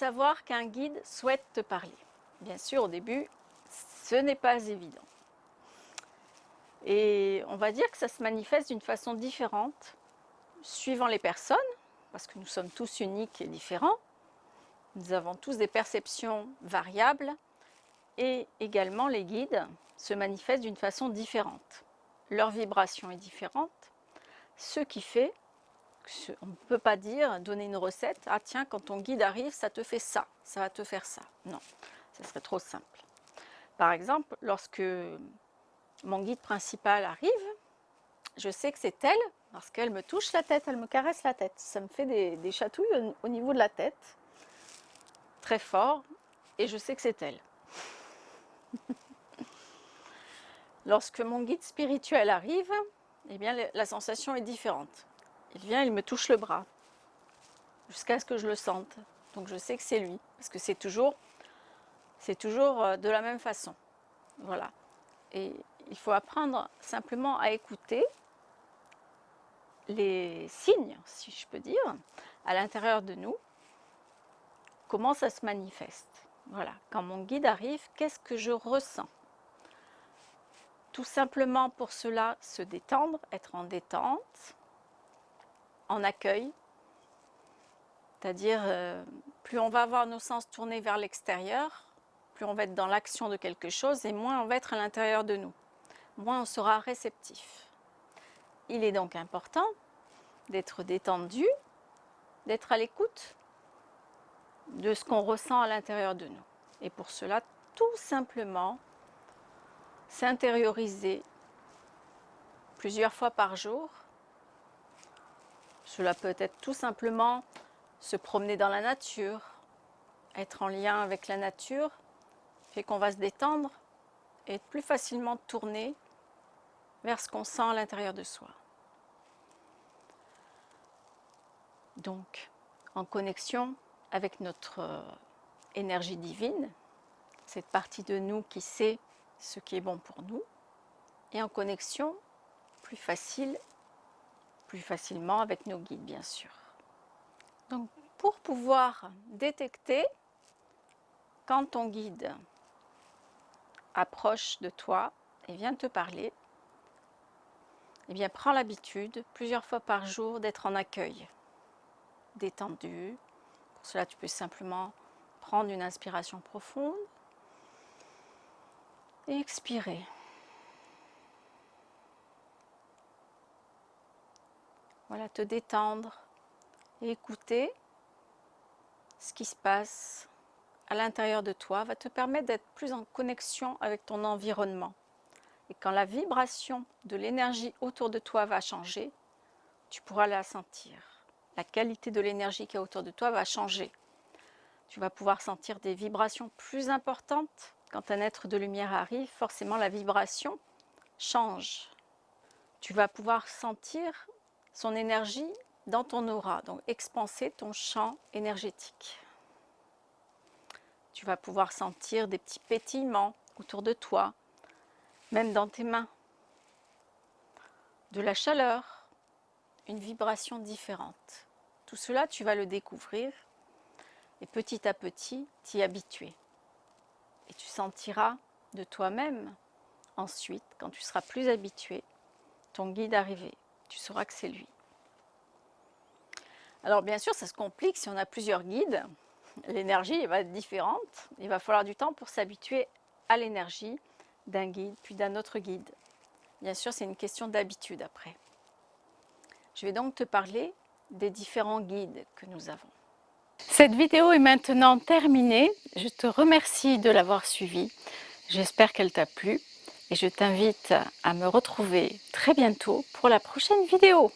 savoir qu'un guide souhaite te parler? Bien sûr, au début, ce n'est pas évident. Et on va dire que ça se manifeste d'une façon différente, suivant les personnes, parce que nous sommes tous uniques et différents. Nous avons tous des perceptions variables et également les guides se manifestent d'une façon différente. Leur vibration est différente, ce qui fait on ne peut pas donner une recette, ah tiens, quand ton guide arrive, ça te fait ça, ça va te faire ça. Non, ça serait trop simple. Par exemple, lorsque mon guide principal arrive, je sais que c'est elle, parce qu'elle me touche la tête, elle me caresse la tête. Ça me fait des chatouilles au niveau de la tête, très fort, et je sais que c'est elle. Lorsque mon guide spirituel arrive, eh bien, la sensation est différente. Il vient, il me touche le bras, jusqu'à ce que je le sente. Donc je sais que c'est lui, parce que c'est toujours de la même façon. Voilà. Et il faut apprendre simplement à écouter les signes, si je peux dire, à l'intérieur de nous, comment ça se manifeste. Voilà. Quand mon guide arrive, qu'est-ce que je ressens? Tout simplement pour cela, se détendre, être en détente, en accueil. C'est-à-dire, plus on va avoir nos sens tournés vers l'extérieur, plus on va être dans l'action de quelque chose et moins on va être à l'intérieur de nous. Moins on sera réceptif. Il est donc important d'être détendu, d'être à l'écoute de ce qu'on ressent à l'intérieur de nous. Et pour cela, tout simplement, s'intérioriser plusieurs fois par jour. Cela peut être tout simplement se promener dans la nature, être en lien avec la nature, fait qu'on va se détendre et être plus facilement tourné vers ce qu'on sent à l'intérieur de soi. Donc, en connexion avec notre énergie divine, cette partie de nous qui sait ce qui est bon pour nous, et en connexion plus facilement avec nos guides, bien sûr. Donc, pour pouvoir détecter quand ton guide approche de toi et vient te parler, eh bien, prends l'habitude, plusieurs fois par jour, d'être en accueil, détendu. Pour cela, tu peux simplement prendre une inspiration profonde et expirer. Voilà, te détendre et écouter ce qui se passe à l'intérieur de toi va te permettre d'être plus en connexion avec ton environnement. Et quand la vibration de l'énergie autour de toi va changer, tu pourras la sentir. La qualité de l'énergie qui est autour de toi va changer. Tu vas pouvoir sentir des vibrations plus importantes. Quand un être de lumière arrive, forcément la vibration change. Tu vas pouvoir sentir son énergie dans ton aura, donc expanser ton champ énergétique. Tu vas pouvoir sentir des petits pétillements autour de toi, même dans tes mains, de la chaleur, une vibration différente. Tout cela, tu vas le découvrir et petit à petit t'y habituer. Et tu sentiras de toi-même, ensuite, quand tu seras plus habitué, ton guide arriver. Tu sauras que c'est lui. Alors bien sûr, ça se complique si on a plusieurs guides. L'énergie va être différente. Il va falloir du temps pour s'habituer à l'énergie d'un guide, puis d'un autre guide. Bien sûr, c'est une question d'habitude après. Je vais donc te parler des différents guides que nous avons. Cette vidéo est maintenant terminée. Je te remercie de l'avoir suivie. J'espère qu'elle t'a plu et je t'invite à me retrouver très bientôt pour la prochaine vidéo.